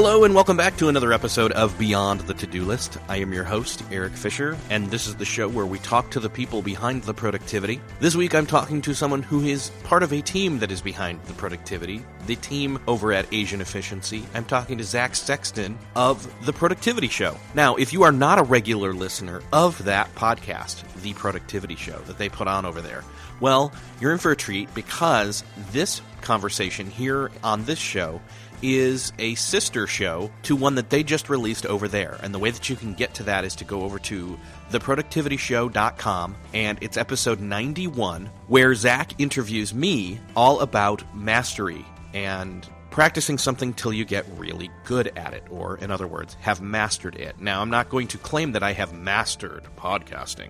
Hello and welcome back to another episode of Beyond the To-Do List. I am your host, Eric Fisher, and this is the show where we talk to the people behind the productivity. This week I'm talking to someone who is part of a team that is behind the productivity, the team over at Asian Efficiency. I'm talking to Zach Sexton of The Productivity Show. Now, if you are not a regular listener of that podcast, The Productivity Show, that they put on over there, well, you're in for a treat because this conversation here on this show is a sister show to one that they just released over there. And the way that you can get to that is to go over to theproductivityshow.com, and it's episode 91, where Zach interviews me all about mastery and practicing something till you get really good at it, or in other words, have mastered it. Now, I'm not going to claim that I have mastered podcasting,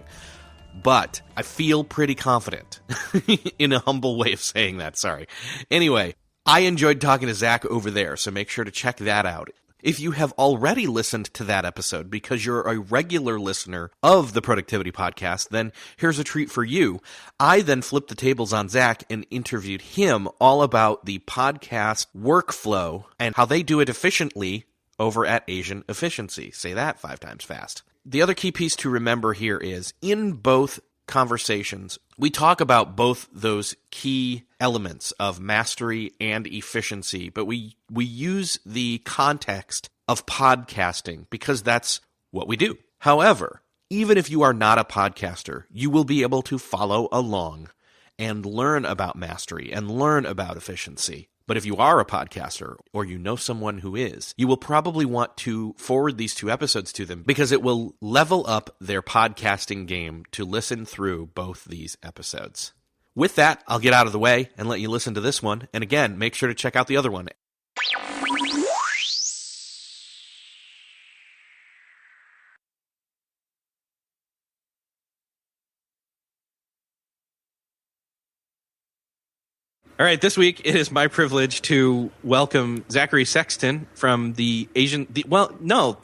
but I feel pretty confident in a humble way of saying that. Sorry. Anyway, I enjoyed talking to Zach over there, so make sure to check that out. If you have already listened to that episode because you're a regular listener of the Productivity Podcast, then here's a treat for you. I then flipped the tables on Zach and interviewed him all about the podcast workflow and how they do it efficiently over at Asian Efficiency. Say that 5 times fast. The other key piece to remember here is, in both conversations, we talk about both those key elements of mastery and efficiency, but we use the context of podcasting because that's what we do. However, even if you are not a podcaster, you will be able to follow along and learn about mastery and learn about efficiency. But if you are a podcaster or you know someone who is, you will probably want to forward these 2 episodes to them because it will level up their podcasting game to listen through both these episodes. With that, I'll get out of the way and let you listen to this one. And again, make sure to check out the other one. All right, this week it is my privilege to welcome Zachary Sexton from the Asian. Now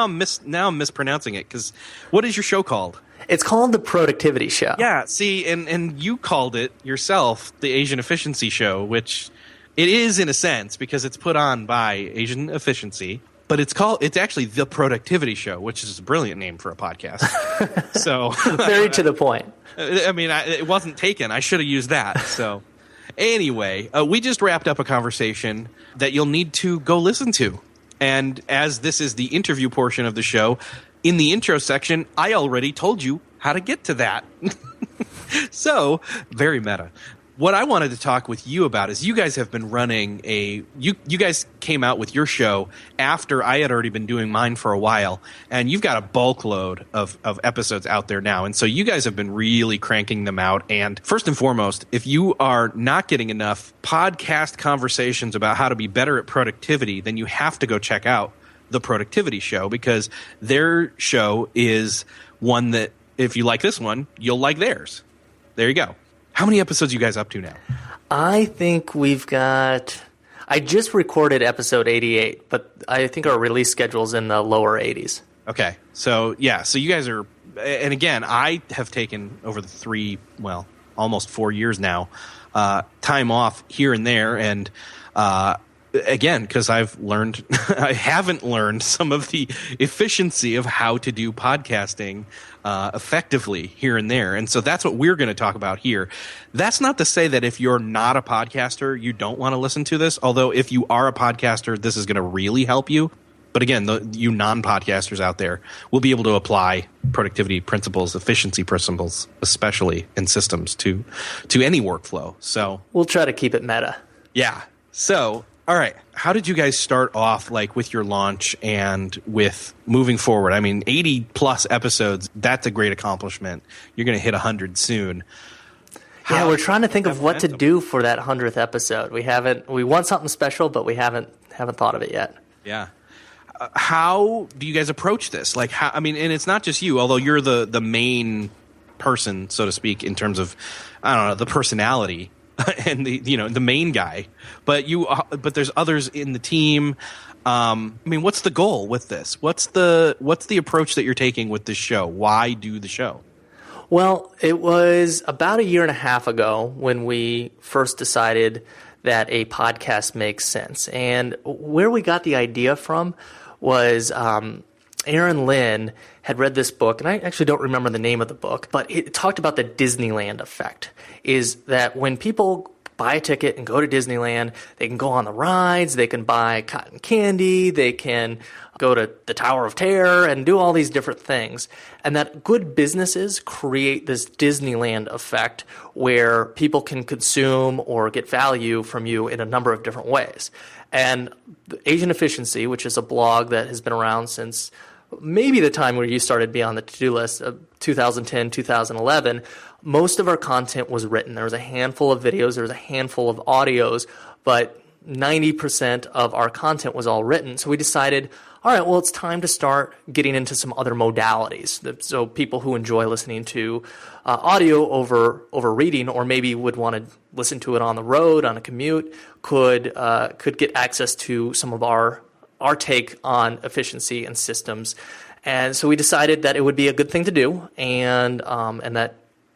I'm mispronouncing it because what is your show called? It's called The Productivity Show. Yeah, see, and you called it yourself the Asian Efficiency Show, which it is in a sense because it's put on by Asian Efficiency, but it's actually The Productivity Show, which is a brilliant name for a podcast. So very to the point. I mean, it wasn't taken. I should have used that. So. Anyway, we just wrapped up a conversation that you'll need to go listen to. And as this is the interview portion of the show, in the intro section, I already told you how to get to that. So, very meta. What I wanted to talk with you about is you guys have been running you guys came out with your show after I had already been doing mine for a while, and you've got a bulk load of episodes out there now. And so you guys have been really cranking them out. And first and foremost, if you are not getting enough podcast conversations about how to be better at productivity, then you have to go check out The Productivity Show, because their show is one that if you like this one, you'll like theirs. There you go. How many episodes are you guys up to now? I think we've got... I just recorded episode 88, but I think our release schedule's in the lower 80s. Okay. So, yeah. So you guys are... And again, I have taken over the almost 4 years now, time off here and there. And again, because I haven't learned some of the efficiency of how to do podcasting effectively here and there. And so that's what we're going to talk about here. That's not to say that if you're not a podcaster, you don't want to listen to this. Although if you are a podcaster, this is going to really help you. But again, you non-podcasters out there will be able to apply productivity principles, efficiency principles, especially in systems to any workflow. So we'll try to keep it meta. Yeah. So, all right. How did you guys start off, like, with your launch and with moving forward? I mean, 80 plus episodes, that's a great accomplishment. You're going to hit 100 soon. Yeah, we're trying to think of what to do for that 100th episode. We want something special, but we haven't thought of it yet. Yeah. How do you guys approach this? Like, how, I mean, and it's not just you, although you're the main person, so to speak, in terms of, I don't know, the personality and the main guy, but there's others in the team. I mean, what's the goal with this? What's the approach that you're taking with this show? Why do the show? Well, it was about a year and a half ago when we first decided that a podcast makes sense. And where we got the idea from was Aaron Lynn had read this book, and I actually don't remember the name of the book, but it talked about the Disneyland effect, is that when people buy a ticket and go to Disneyland, they can go on the rides, they can buy cotton candy, they can go to the Tower of Terror and do all these different things. And that good businesses create this Disneyland effect where people can consume or get value from you in a number of different ways. And Asian Efficiency, which is a blog that has been around since maybe the time where you started Beyond the To-Do List, 2010, 2011, most of our content was written. There was a handful of videos, there was a handful of audios, but 90% of our content was all written. So we decided, all right, well, it's time to start getting into some other modalities. So people who enjoy listening to audio over reading, or maybe would want to listen to it on the road, on a commute, could get access to some of our take on efficiency and systems. And so we decided that it would be a good thing to do, and that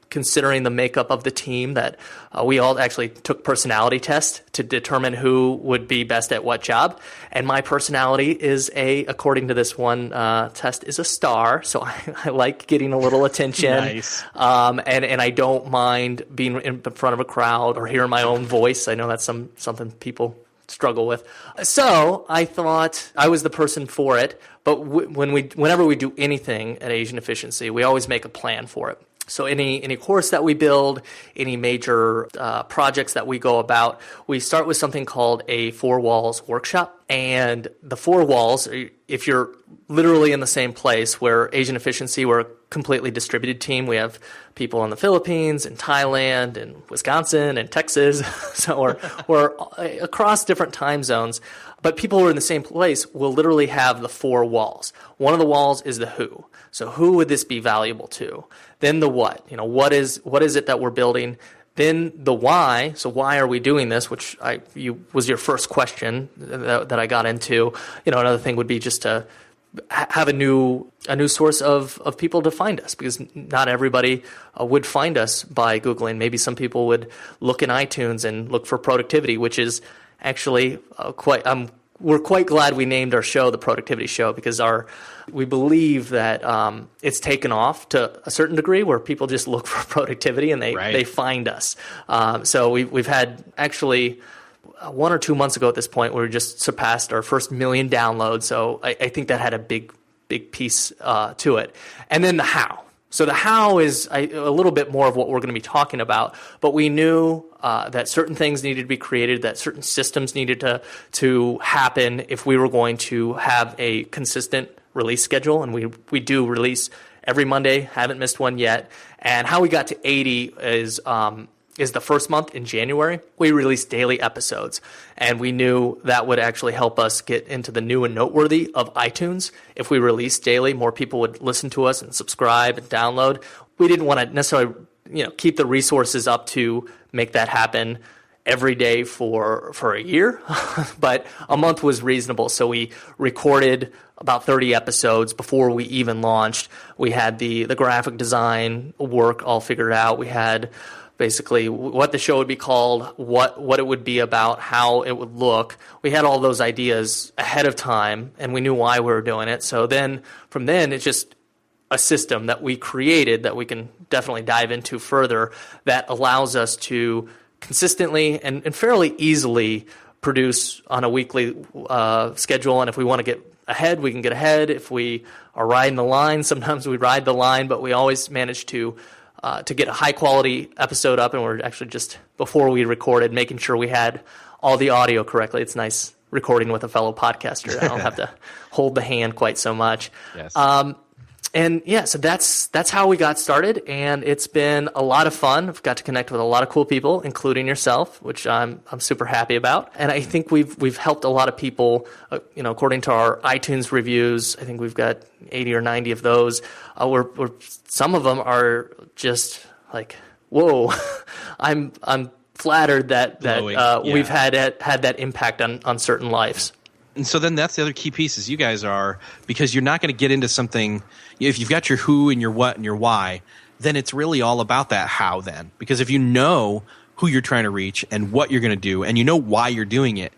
considering the makeup of the team, that we all actually took personality tests to determine who would be best at what job. And my personality is according to this one test, is a star. So I like getting a little attention. Nice. And I don't mind being in front of a crowd or hearing my own voice. I know that's something people struggle with. So I thought I was the person for it. But whenever we do anything at Asian Efficiency, we always make a plan for it. So any course that we build, any major projects that we go about, we start with something called a 4 walls workshop. And the 4 walls, if you're literally in the same place, where Asian Efficiency, we're a completely distributed team. We have people in the Philippines, in Thailand, in Wisconsin, and Texas. So we're across different time zones. But people who are in the same place will literally have the 4 walls. One of the walls is the who. So who would this be valuable to? Then the what. What is it that we're building? Then the why. So why are we doing this? Which was your first question that I got into. Another thing would be just to have a new source of people to find us, because not everybody would find us by Googling. Maybe some people would look in iTunes and look for productivity, which is actually we're quite glad we named our show the Productivity Show, because we believe that it's taken off to a certain degree, where people just look for productivity and they find us. So we've had actually 1 or 2 months ago at this point, we just surpassed our first 1 million downloads. So I think that had a big piece to it. And then the how. So the how is a little bit more of what we're going to be talking about, but we knew that certain things needed to be created, that certain systems needed to happen if we were going to have a consistent release schedule, and we do release every Monday, haven't missed one yet. And how we got to 80 is the first month in January, we released daily episodes. And we knew that would actually help us get into the new and noteworthy of iTunes. If we released daily, more people would listen to us and subscribe and download. We didn't want to necessarily keep the resources up to make that happen every day for a year, but a month was reasonable. So we recorded about 30 episodes before we even launched. We had the graphic design work all figured out. We had basically what the show would be called, what it would be about, how it would look. We had all those ideas ahead of time, and we knew why we were doing it. So then, from then, it's just a system that we created that we can definitely dive into further, that allows us to consistently and fairly easily produce on a weekly schedule. And if we want to get ahead, we can get ahead. If we are riding the line, sometimes we ride the line, but we always manage to get a high-quality episode up, and we're actually just, before we recorded, making sure we had all the audio correctly. It's nice recording with a fellow podcaster. I don't have to hold the hand quite so much. Yes. And yeah, so that's how we got started, and it's been a lot of fun. I've got to connect with a lot of cool people, including yourself, which I'm super happy about. And I think we've helped a lot of people. According to our iTunes reviews, I think we've got 80 or 90 of those. Where some of them are just like, whoa, I'm flattered that we've had that impact on certain lives. And so then that's the other key piece, is you guys are, because you're not going to get into something, if you've got your who and your what and your why, then it's really all about that how then. Because if you know who you're trying to reach and what you're going to do, and you know why you're doing it,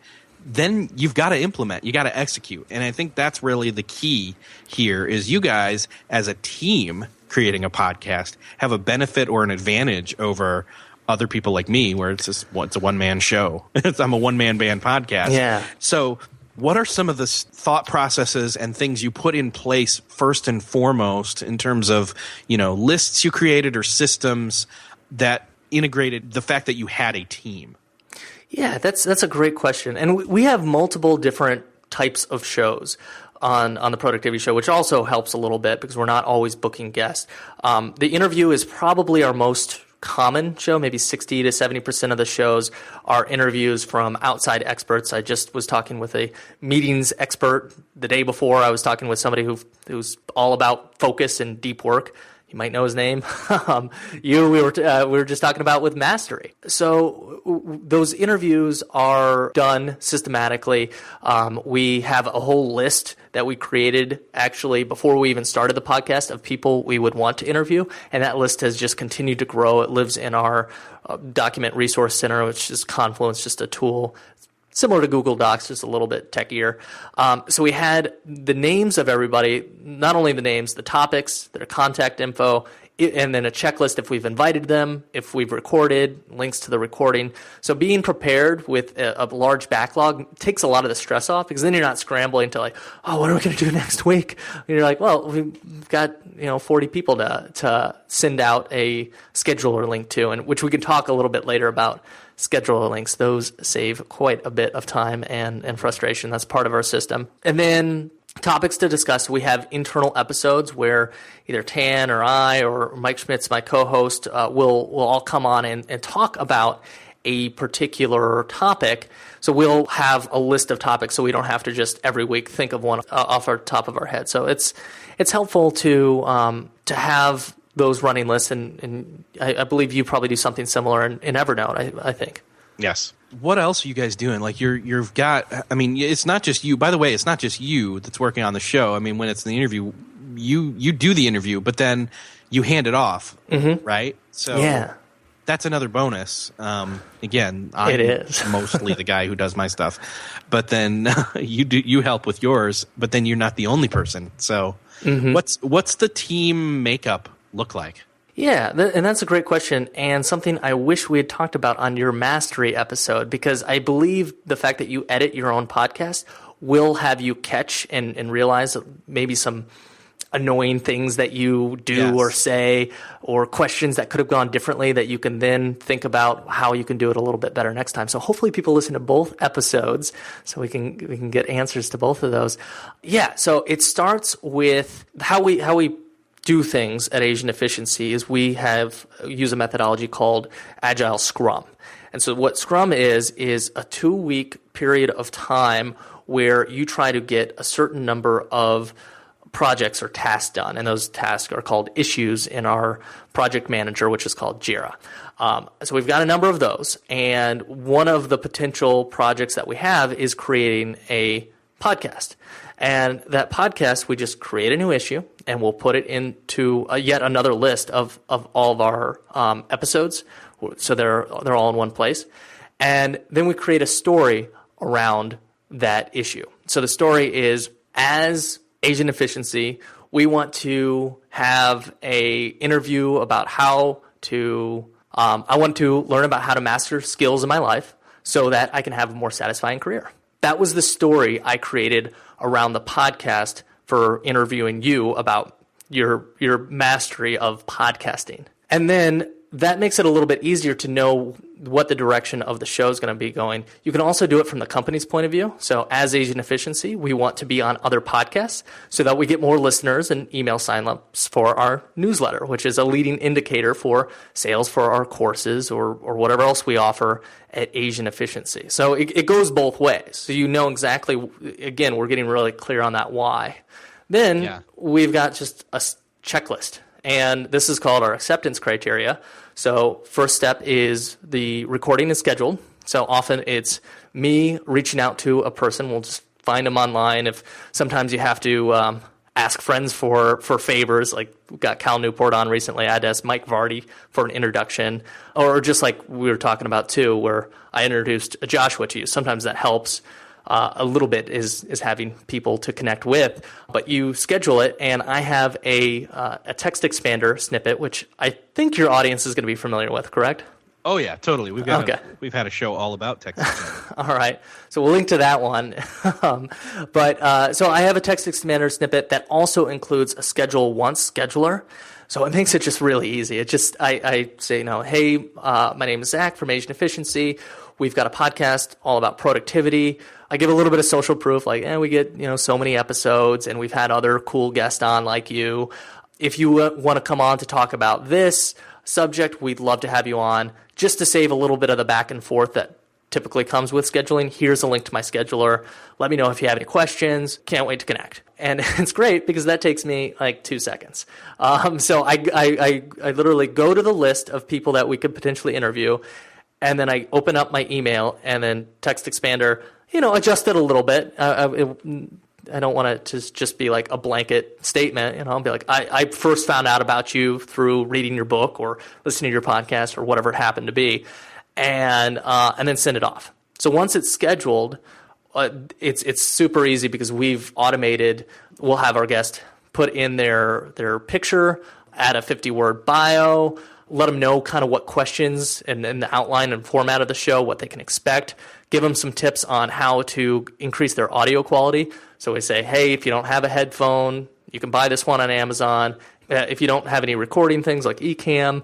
then you've got to implement, you got to execute. And I think that's really the key here is you guys as a team creating a podcast have a benefit or an advantage over other people like me where it's a one-man show. I'm a one-man band podcast. Yeah. So what are some of the thought processes and things you put in place first and foremost in terms of, lists you created or systems that integrated the fact that you had a team? Yeah, that's a great question. And we have multiple different types of shows on the productivity show, which also helps a little bit because we're not always booking guests. The interview is probably our most common show. Maybe 60 to 70% of the shows are interviews from outside experts. I just was talking with a meetings expert the day before. I was talking with somebody who's all about focus and deep work. You might know his name. We were just talking about with Mastery. So those interviews are done systematically. We have a whole list that we created actually before we even started the podcast of people we would want to interview, and that list has just continued to grow. It lives in our document resource center, which is Confluence, just a tool similar to Google Docs, just a little bit techier. So we had the names of everybody, not only the names, the topics, their contact info, and then a checklist if we've invited them, if we've recorded, links to the recording. So being prepared with a large backlog takes a lot of the stress off because then you're not scrambling to what are we going to do next week? And you're like, well, we've got 40 people to send out a scheduler link to, and which we can talk a little bit later about. Scheduler links, those save quite a bit of time and frustration. That's part of our system. And then topics to discuss. We have internal episodes where either Tan or I or Mike Schmitz, my co-host, will all come on and talk about a particular topic. So we'll have a list of topics so we don't have to just every week think of one off our top of our head. So it's helpful to have those running lists, and I believe you probably do something similar in Evernote, I think. Yes. What else are you guys doing? Like you've got, it's not just you. By the way, it's not just you that's working on the show. I mean, when it's the interview, you do the interview, but then you hand it off, right? So yeah. That's another bonus. Again, I'm mostly the guy who does my stuff, but then you help with yours, but then you're not the only person. So what's the team makeup look like? Yeah, and that's a great question, and something I wish we had talked about on your Mastery episode, because I believe the fact that you edit your own podcast will have you catch and realize maybe some annoying things that you do or say, or questions that could have gone differently that you can then think about how you can do it a little bit better next time. So hopefully people listen to both episodes so we can get answers to both of those. Yeah, so it starts with how we do things at Asian Efficiency is we use a methodology called Agile Scrum. And so what Scrum is a 2-week period of time where you try to get a certain number of projects or tasks done. And those tasks are called issues in our project manager, which is called Jira. So we've got a number of those. And one of the potential projects that we have is creating a podcast. And that podcast, we just create a new issue and we'll put it into yet another list of all of our episodes. So they're all in one place. And then we create a story around that issue. So the story is, as Asian Efficiency, we want to have a interview about how to, I want to learn about how to master skills in my life so that I can have a more satisfying career. That was the story I created around the podcast for interviewing you about your mastery of podcasting. And then that makes it a little bit easier to know what the direction of the show is going to be going. You can also do it from the company's point of view. So as Asian Efficiency, we want to be on other podcasts so that we get more listeners and email sign-ups for our newsletter, which is a leading indicator for sales for our courses or whatever else we offer at Asian Efficiency. So it goes both ways. So you know exactly, again, we're getting really clear on that why. Then we've got just a checklist. And this is called our acceptance criteria. So first step is the recording is scheduled. So often it's me reaching out to a person. We'll just find them online. If sometimes you have to ask friends for favors. Like we got Cal Newport on recently. I had to ask Mike Vardy for an introduction, or just like we were talking about too, where I introduced Joshua to you. Sometimes that helps a little bit is having people to connect with, but you schedule it, and I have a text expander snippet, which I think your audience is going to be familiar with, correct? Oh yeah, totally. We've had a show all about text expander. All right, so we'll link to that one. But so I have a text expander snippet that also includes a schedule once scheduler. So it makes it just really easy. It just I say, hey, my name is Zach from Asian Efficiency. We've got a podcast all about productivity. I give a little bit of social proof, like, we get, so many episodes, and we've had other cool guests on like you. If you want to come on to talk about this subject, we'd love to have you on. Just to save a little bit of the back and forth that typically comes with scheduling, here's a link to my scheduler. Let me know if you have any questions. Can't wait to connect. And it's great because that takes me like 2 seconds. So I literally go to the list of people that we could potentially interview, and then I open up my email and then text expander, adjust it a little bit. I don't want it to just be like a blanket statement. I'll be like, I first found out about you through reading your book or listening to your podcast or whatever it happened to be, and then send it off. So once it's scheduled, it's super easy because we've automated. We'll have our guest put in their picture, add a 50-word bio, let them know kind of what questions and the outline and format of the show, what they can expect, give them some tips on how to increase their audio quality. So we say, hey, if you don't have a headphone, you can buy this one on Amazon. If you don't have any recording things like Ecamm,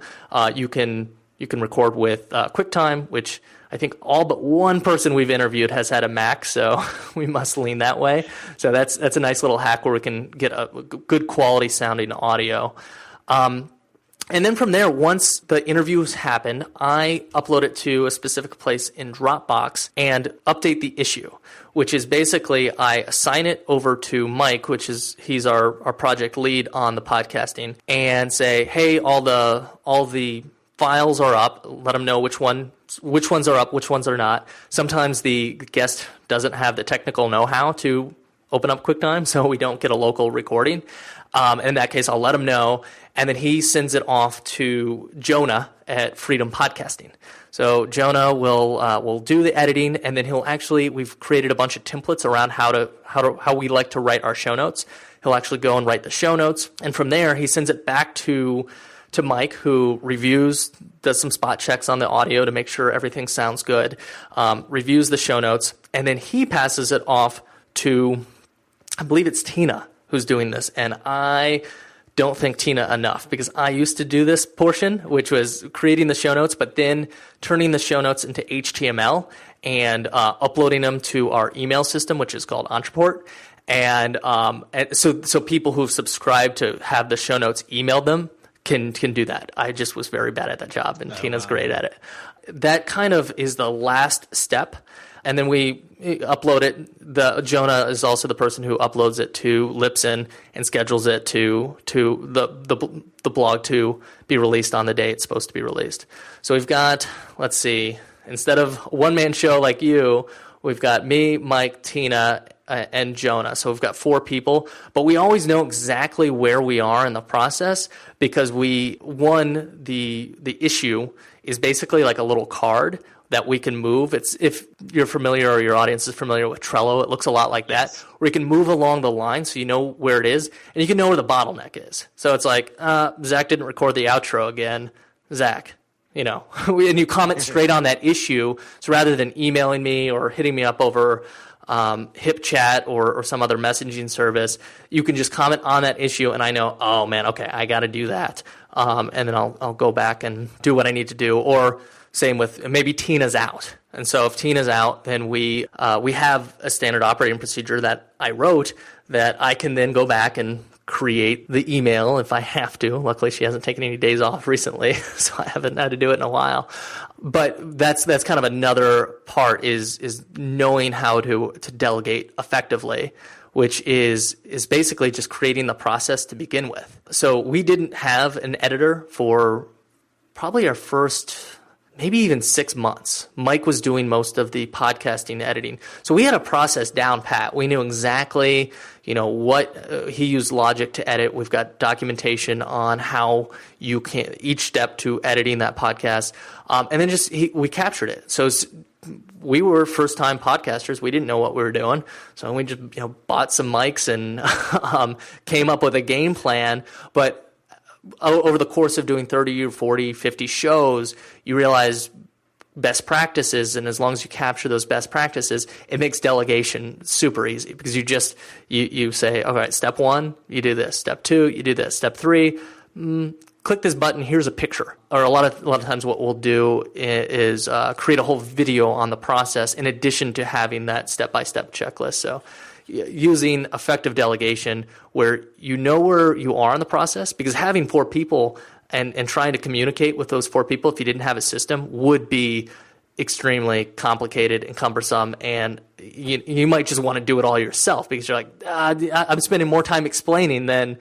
you can record with QuickTime, which I think all but one person we've interviewed has had a Mac, so we must lean that way. So that's a nice little hack where we can get a good quality sounding audio. And then from there, once the interviews happen, I upload it to a specific place in Dropbox and update the issue, which is basically I assign it over to Mike, he's our project lead on the podcasting, and say, hey, all the files are up. Let them know which ones are up, which ones are not. Sometimes the guest doesn't have the technical know-how to open up QuickTime, so we don't get a local recording. In that case, I'll let him know, and then he sends it off to Jonah at Freedom Podcasting. So Jonah will do the editing, and then we've created a bunch of templates around how we like to write our show notes. He'll actually go and write the show notes, and from there he sends it back to Mike, who does some spot checks on the audio to make sure everything sounds good, reviews the show notes, and then he passes it off to, I believe it's Tina who's doing this, and I don't think Tina enough, because I used to do this portion, which was creating the show notes, but then turning the show notes into HTML and uploading them to our email system, which is called Entreport. And so people who've subscribed to have the show notes emailed them can do that. I just was very bad at that job, and Tina's great at it. That kind of is the last step. And then we upload it. Jonah is also the person who uploads it to Libsyn and schedules it to the blog to be released on the day it's supposed to be released. So we've got, let's see, instead of a one-man show like you, we've got me, Mike, Tina, and Jonah. So we've got 4 people, but we always know exactly where we are in the process because the issue is basically like a little card that we can move. It's, if you're familiar or your audience is familiar with Trello, it looks a lot like that, where you can move along the line so you know where it is, and you can know where the bottleneck is. So it's like, Zach didn't record the outro again. Zach, and you comment straight on that issue. So rather than emailing me or hitting me up over HipChat or some other messaging service, you can just comment on that issue, and I know, oh man, okay, I got to do that. And then I'll go back and do what I need to do. Or same with maybe Tina's out. And so if Tina's out, then we have a standard operating procedure that I wrote that I can then go back and create the email if I have to. Luckily, she hasn't taken any days off recently, so I haven't had to do it in a while. But that's kind of another part is knowing how to delegate effectively, which is basically just creating the process to begin with. So we didn't have an editor for probably our first maybe even 6 months. Mike was doing most of the podcasting editing. So we had a process down pat. We knew exactly, what he used Logic to edit. We've got documentation on how you can, each step to editing that podcast. And then we captured it. So we were first-time podcasters. We didn't know what we were doing. So we just, bought some mics and came up with a game plan. But over the course of doing 30 or 40, 50 shows, you realize best practices, and as long as you capture those best practices, it makes delegation super easy because you say, all right, step 1, you do this. Step 2, you do this. Step 3, click this button, here's a picture. Or a lot of times what we'll do is create a whole video on the process in addition to having that step-by-step checklist. So using effective delegation where you know where you are in the process, because having 4 people and trying to communicate with those 4 people if you didn't have a system would be extremely complicated and cumbersome, and you might just want to do it all yourself because you're like, I'm spending more time explaining than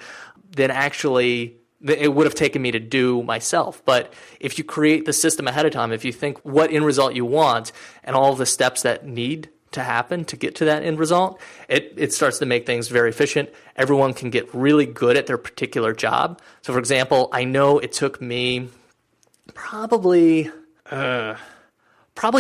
actually it would have taken me to do myself. But if you create the system ahead of time, if you think what end result you want and all of the steps that need to happen to get to that end result, it starts to make things very efficient. Everyone can get really good at their particular job. So, for example, I know it took me probably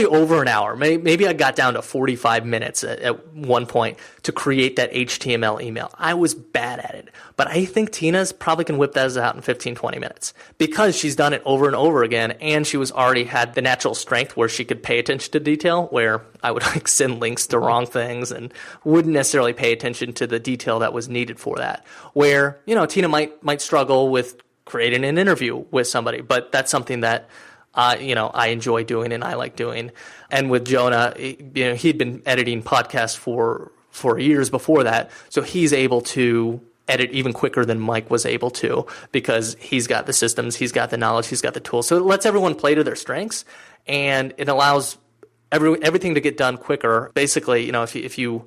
over an hour. Maybe I got down to 45 minutes at one point to create that HTML email. I was bad at it. But I think Tina's probably can whip that out in 15, 20 minutes because she's done it over and over again, and she was already had the natural strength where she could pay attention to detail, where I would send links to wrong things and wouldn't necessarily pay attention to the detail that was needed for that. Where, Tina might struggle with creating an interview with somebody, but that's something that I enjoy doing and I like doing. And with Jonah, he'd been editing podcasts for years before that, so he's able to edit even quicker than Mike was able to because he's got the systems, he's got the knowledge, he's got the tools. So it lets everyone play to their strengths, and it allows everything to get done quicker. Basically, if you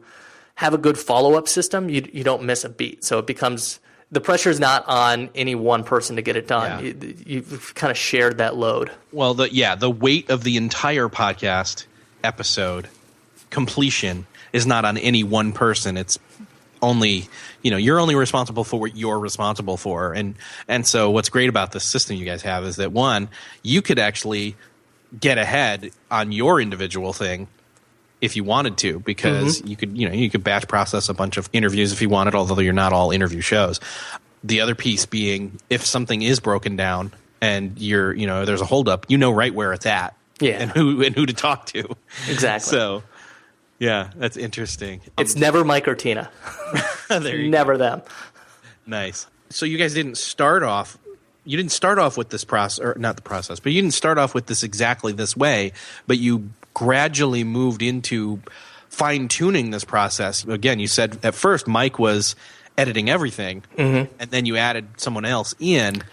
have a good follow-up system, you don't miss a beat. So it becomes the pressure is not on any one person to get it done. Yeah. You've kind of shared that load. Well, the weight of the entire podcast episode completion is not on any one person. It's only, you're only responsible for what you're responsible for. And so what's great about this system you guys have is that, one, you could actually get ahead on your individual thing if you wanted to, because you could batch process a bunch of interviews if you wanted, although you're not all interview shows. The other piece being, if something is broken down and there's a holdup, right where it's at, and who to talk to. Exactly. So, yeah, that's interesting. It's never Mike or Tina. Never them. Nice. So you guys didn't start off. You didn't start off with this process, or not the process, but you didn't start off with this exactly this way. But you gradually moved into fine-tuning this process. Again, you said at first Mike was editing everything, and then you added someone else in.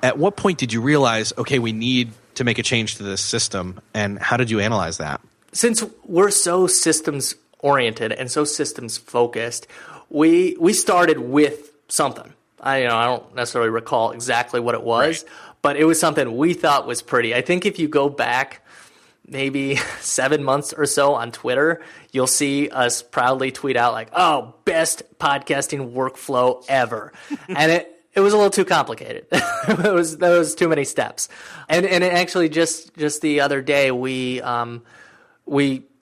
At what point did you realize, okay, we need to make a change to this system, and how did you analyze that? Since we're so systems-oriented and so systems-focused, we started with something. I don't necessarily recall exactly what it was, but it was something we thought was pretty. I think if you go back maybe 7 months or so on Twitter, you'll see us proudly tweet out like, "Oh, best podcasting workflow ever," and it was a little too complicated. There was too many steps, and it actually just the other day we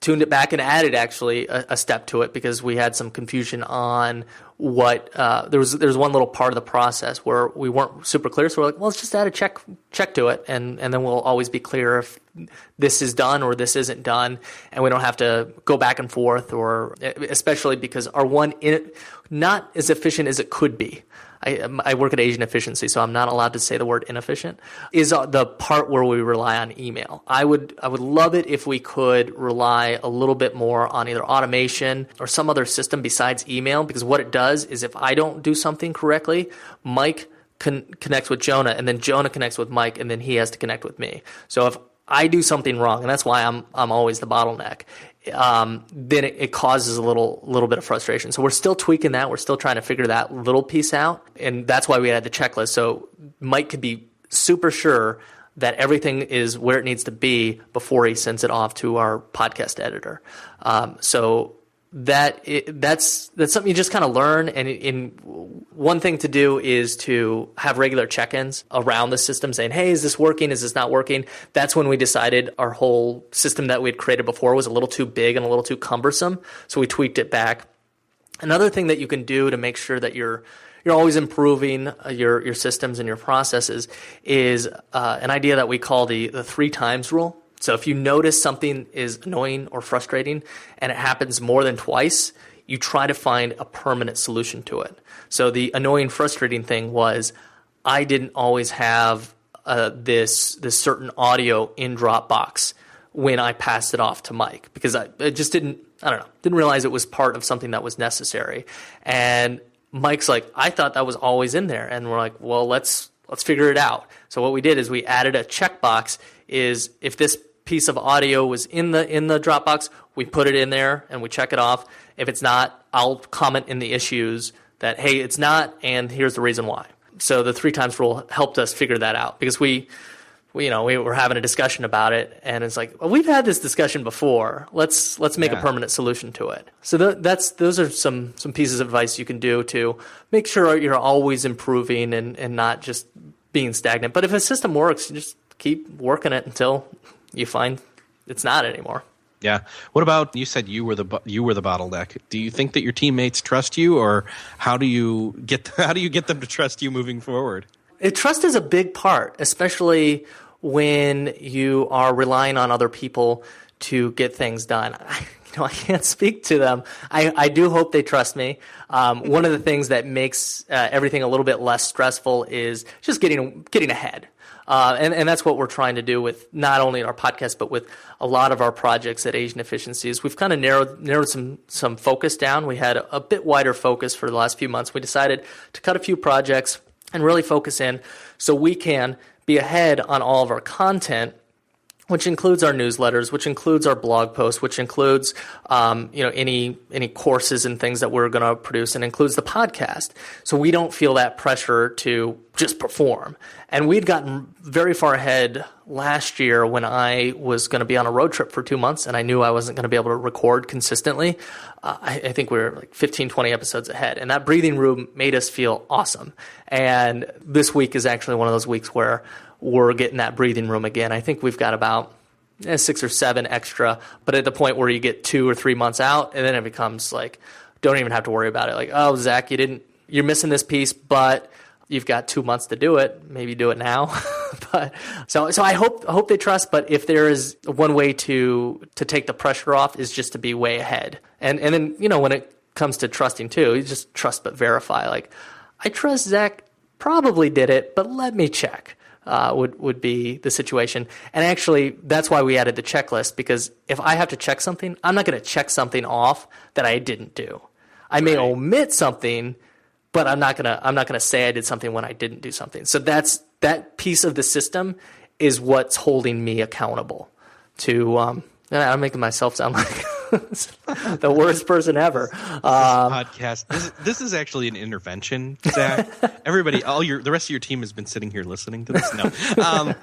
tuned it back and added actually a step to it because we had some confusion on what there was one little part of the process where we weren't super clear. So we're like, well, let's just add a check to it, and then we'll always be clear if this is done or this isn't done, and we don't have to go back and forth, or especially because our one not as efficient as it could be. I work at Asian Efficiency, so I'm not allowed to say the word inefficient, is the part where we rely on email. I would love it if we could rely a little bit more on either automation or some other system besides email, because what it does is if I don't do something correctly, Mike connects with Jonah, and then Jonah connects with Mike, and then he has to connect with me. So if I do something wrong, and that's why I'm always the bottleneck, then it causes a little bit of frustration. So we're still tweaking that. We're still trying to figure that little piece out, and that's why we had the checklist. So Mike could be super sure that everything is where it needs to be before he sends it off to our podcast editor. So that's something you just kind of learn. And one thing to do is to have regular check-ins around the system saying, hey, is this working? Is this not working? That's when we decided our whole system that we had created before was a little too big and a little too cumbersome. So we tweaked it back. Another thing that you can do to make sure that you're always improving your systems and your processes is an idea that we call the 3 times rule. So if you notice something is annoying or frustrating and it happens more than twice, you try to find a permanent solution to it. So the annoying, frustrating thing was I didn't always have this certain audio in Dropbox when I passed it off to Mike because I just didn't realize it was part of something that was necessary. And Mike's like, I thought that was always in there. And we're like, well, let's figure it out. So what we did is we added a checkbox is if this piece of audio was in the Dropbox, we put it in there and we check it off. If it's not, I'll comment in the issues that, hey, it's not, and here's the reason why. So the 3 times rule helped us figure that out because we were having a discussion about it, and it's like, well, we've had this discussion before. Let's make a permanent solution to it. So those are some pieces of advice you can do to make sure you're always improving and not just being stagnant. But if a system works, you just keep working it until you find it's not anymore. Yeah. What about, you said you were the bottleneck. Do you think that your teammates trust you, or how do you get them to trust you moving forward? Trust is a big part, especially when you are relying on other people to get things done. I can't speak to them. I do hope they trust me. One of the things that makes everything a little bit less stressful is just getting ahead. And that's what we're trying to do with not only our podcast, but with a lot of our projects at Asian Efficiencies. We've kind of narrowed some focus down. We had a bit wider focus for the last few months. We decided to cut a few projects and really focus in so we can be ahead on all of our content, which includes our newsletters, which includes our blog posts, which includes any courses and things that we're going to produce, and includes the podcast. So we don't feel that pressure to just perform. And we'd gotten very far ahead last year when I was going to be on a road trip for 2 months, and I knew I wasn't going to be able to record consistently. I think we were like 15, 20 episodes ahead. And that breathing room made us feel awesome. And this week is actually one of those weeks where we're getting that breathing room again. I think we've got about 6 or 7 extra, but at the point where you get 2 or 3 months out, and then it becomes like, don't even have to worry about it. Like, oh, Zach, you're missing this piece, but you've got 2 months to do it. Maybe do it now. But so I hope they trust. But if there is one way to take the pressure off is just to be way ahead. And then when it comes to trusting too, you just trust but verify. Like, I trust Zach probably did it, but let me check. Would be the situation. And actually, that's why we added the checklist, because if I have to check something, I'm not going to check something off that I didn't do. I may omit something, but I'm not gonna say I did something when I didn't do something. So that piece of the system is what's holding me accountable to. I'm making myself sound like the worst person ever. Podcast. This is actually an intervention, Zach. Everybody, the rest of your team has been sitting here listening to this. No,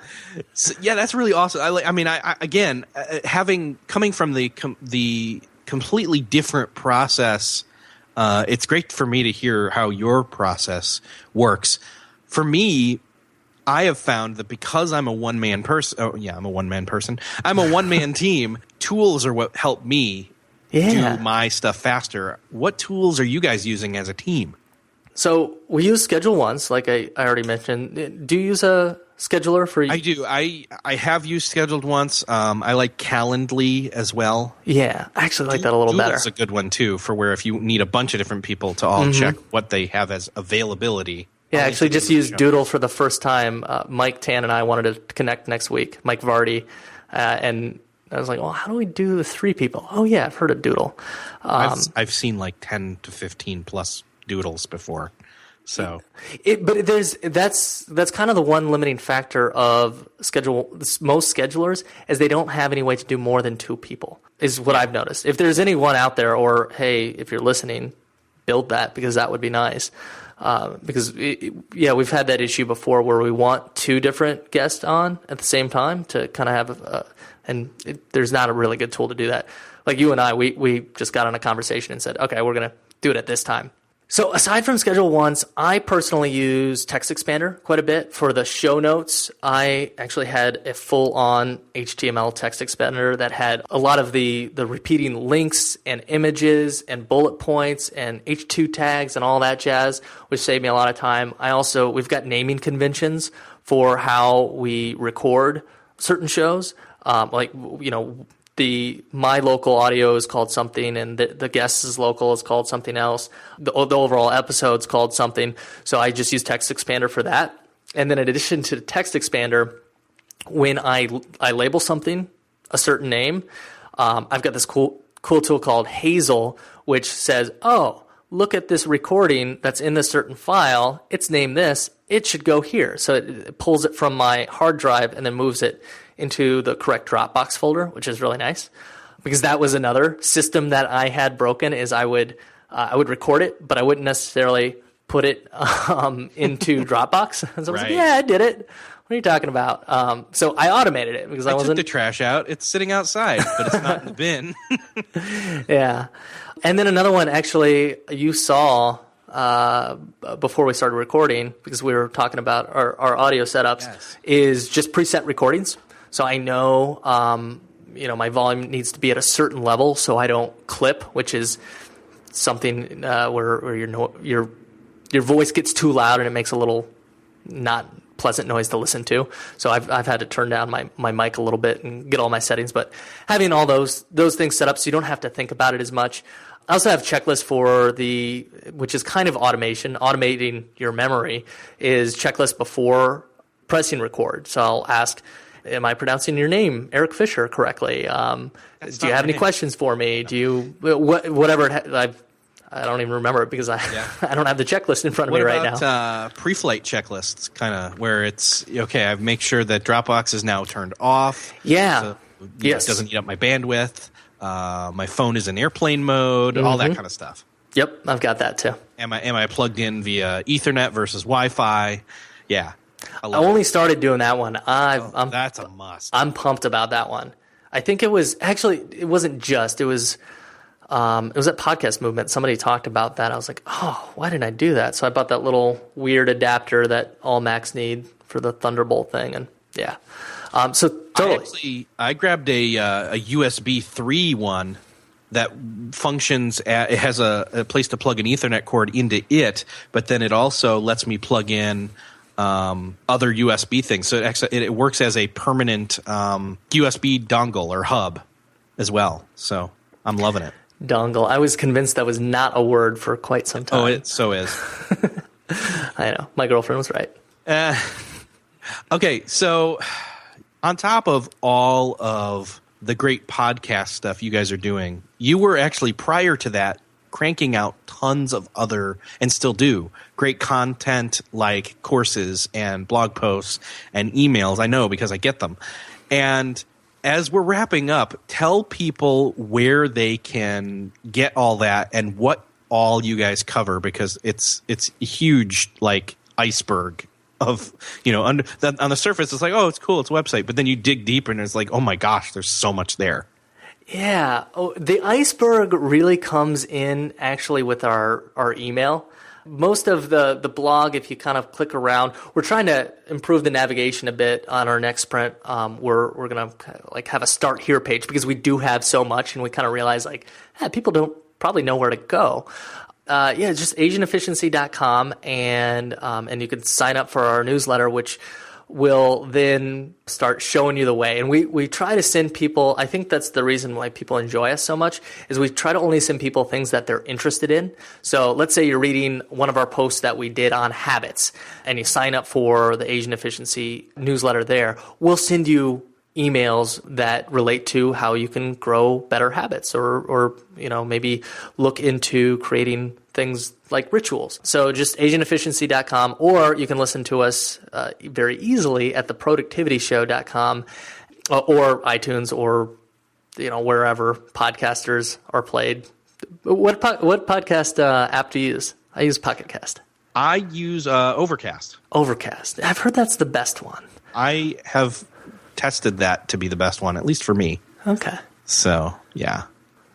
so, yeah, that's really awesome. Coming from the completely different process, it's great for me to hear how your process works. For me, I have found that because I'm a one-man person, I'm a one-man team, tools are what help me do my stuff faster. What tools are you guys using as a team? So we use Schedule Once, like I already mentioned. Do you use a scheduler for? I do. I have used Scheduled Once. I like Calendly as well. Yeah, I actually like that a little better. Doodle's a good one too, for where if you need a bunch of different people to all check what they have as availability. Yeah, I actually just used Doodle for the first time. Mike Tan and I wanted to connect next week, Mike Vardy, and I was like, well, how do we do the 3 people? Oh, yeah, I've heard of Doodle. I've seen like 10 to 15 plus Doodles before. So, that's kind of the one limiting factor of most schedulers is they don't have any way to do more than 2 people, is what I've noticed. If there's anyone out there, or hey, if you're listening, build that, because that would be nice. We've had that issue before where we want two different guests on at the same time to kind of have there's not a really good tool to do that. Like you and I, we just got on a conversation and said, okay, we're going to do it at this time. So aside from Schedule Once, I personally use Text Expander quite a bit. For the show notes, I actually had a full-on HTML text expander that had a lot of the repeating links and images and bullet points and H2 tags and all that jazz, which saved me a lot of time. We've got naming conventions for how we record certain shows. My local audio is called something, and the guest's local is called something else. The overall episode's called something. So I just use Text Expander for that. And then in addition to Text Expander, when I label something a certain name, I've got this cool tool called Hazel, which says, oh, look at this recording that's in this certain file. It's named this. It should go here. So it pulls it from my hard drive and then moves it into the correct Dropbox folder, which is really nice, because that was another system that I had broken. Is I would record it, but I wouldn't necessarily put it into Dropbox. So I was like, yeah, I did it. What are you talking about? So I automated it because I wasn't. Took the trash out. It's sitting outside, but it's not in the bin. Yeah, and then another one actually you saw before we started recording, because we were talking about our audio setups, is just preset recordings. So I know, my volume needs to be at a certain level so I don't clip, which is something where your voice gets too loud and it makes a little not pleasant noise to listen to. So I've had to turn down my mic a little bit and get all my settings. But having all those things set up so you don't have to think about it as much. I also have checklists for which is kind of automating your memory, is checklist before pressing record. So I'll ask, am I pronouncing your name, Eric Fisher, correctly? Do you have any questions for me? Do you, whatever, I don't even remember it because I don't have the checklist in front of me right now. What about pre-flight checklists, kind of, where it's, okay, I've made sure that Dropbox is now turned off. Yeah. So it doesn't eat up my bandwidth. My phone is in airplane mode, all that kind of stuff. Yep, I've got that too. Am I plugged in via Ethernet versus Wi-Fi? Yeah. I only started doing that one. That's a must. I'm pumped about that one. I think it was actually, it wasn't just, it was at Podcast Movement. Somebody talked about that. I was like, oh, why didn't I do that? So I bought that little weird adapter that all Macs need for the Thunderbolt thing. And yeah. So totally. I grabbed a USB 3 one that functions it has a place to plug an Ethernet cord into it, but then it also lets me plug in other USB things. So it works as a permanent USB dongle or hub as well. So I'm loving it. Dongle. I was convinced that was not a word for quite some time. Oh, it so is. I know. My girlfriend was right. Okay, so on top of all of the great podcast stuff you guys are doing, you were actually, prior to that, cranking out tons of other, and still do, great content like courses and blog posts and emails. I know because I get them. And as we're wrapping up, tell people where they can get all that and what all you guys cover, because it's a huge, like, iceberg of, on the surface it's like, oh, it's cool, it's a website, but then you dig deeper and it's like, oh my gosh, there's so much there. Yeah. Oh, the iceberg really comes in actually with our email. Most of the blog, if you kind of click around, we're trying to improve the navigation a bit on our next sprint. We're going to like have a start here page because we do have so much, and we kind of realize like, people don't probably know where to go. Just asianefficiency.com, and you can sign up for our newsletter, which will then start showing you the way. And we try to send people, I think that's the reason why people enjoy us so much, is we try to only send people things that they're interested in. So let's say you're reading one of our posts that we did on habits, and you sign up for the Asian Efficiency newsletter there. We'll send you emails that relate to how you can grow better habits, or maybe look into creating things like rituals. So just asianefficiency.com, or you can listen to us very easily at theproductivityshow.com or iTunes, or wherever podcasters are played. What podcast app do you use? I use Pocket Cast. I use Overcast. Overcast. I've heard that's the best one. I have tested that to be the best one, at least for me. Okay. So, yeah.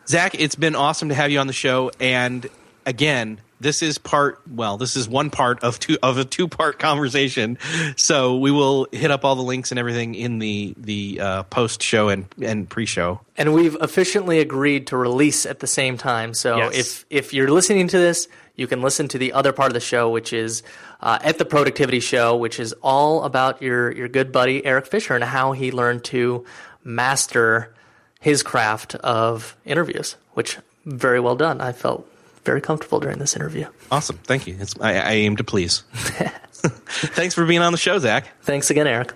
Zach, it's been awesome to have you on the show. And again, this is one part of a two-part conversation. So we will hit up all the links and everything in the post-show and pre-show. And we've officially agreed to release at the same time. So yes. if you're listening to this, you can listen to the other part of the show, which is at the Productivity Show, which is all about your good buddy Eric Fisher and how he learned to master his craft of interviews, which very well done. I felt very comfortable during this interview. Awesome. Thank you. I aim to please. Thanks for being on the show, Zach. Thanks again, Eric.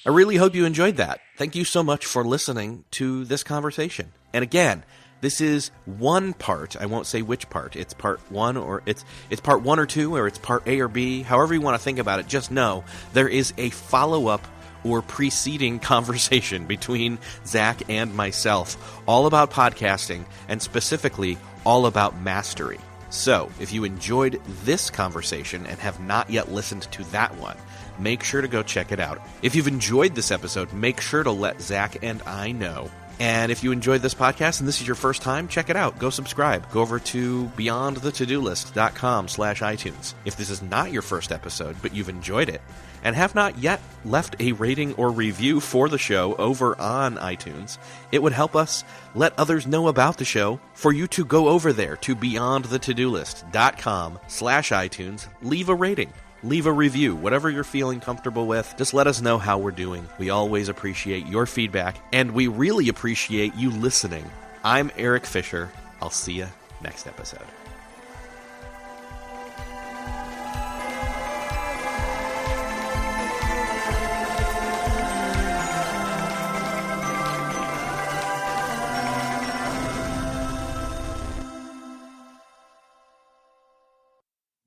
I really hope you enjoyed that. Thank you so much for listening to this conversation. And again, this is one part. I won't say which part. It's part one, or it's part 1 or 2, or it's part A or B. However you want to think about it, just know there is a follow-up or preceding conversation between Zach and myself, all about podcasting, and specifically all about mastery. So, if you enjoyed this conversation and have not yet listened to that one, make sure to go check it out. If you've enjoyed this episode, make sure to let Zach and I know. And if you enjoyed this podcast and this is your first time, check it out. Go subscribe. Go over to beyondthetodolist.com/iTunes. If this is not your first episode, but you've enjoyed it, and have not yet left a rating or review for the show over on iTunes, it would help us let others know about the show for you to go over there to beyondthetodolist.com/iTunes, leave a rating. Leave a review, whatever you're feeling comfortable with. Just let us know how we're doing. We always appreciate your feedback, and we really appreciate you listening. I'm Eric Fisher. I'll see you next episode.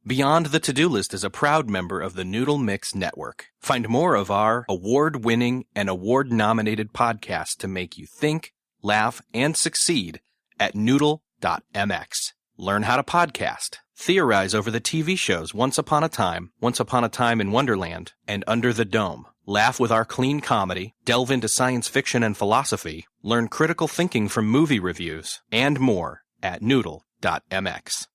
Beyond the To-Do List is a proud member of the Noodle Mix Network. Find more of our award-winning and award-nominated podcasts to make you think, laugh, and succeed at noodle.mx. Learn how to podcast. Theorize over the TV shows Once Upon a Time in Wonderland, and Under the Dome. Laugh with our clean comedy, delve into science fiction and philosophy, learn critical thinking from movie reviews, and more at noodle.mx.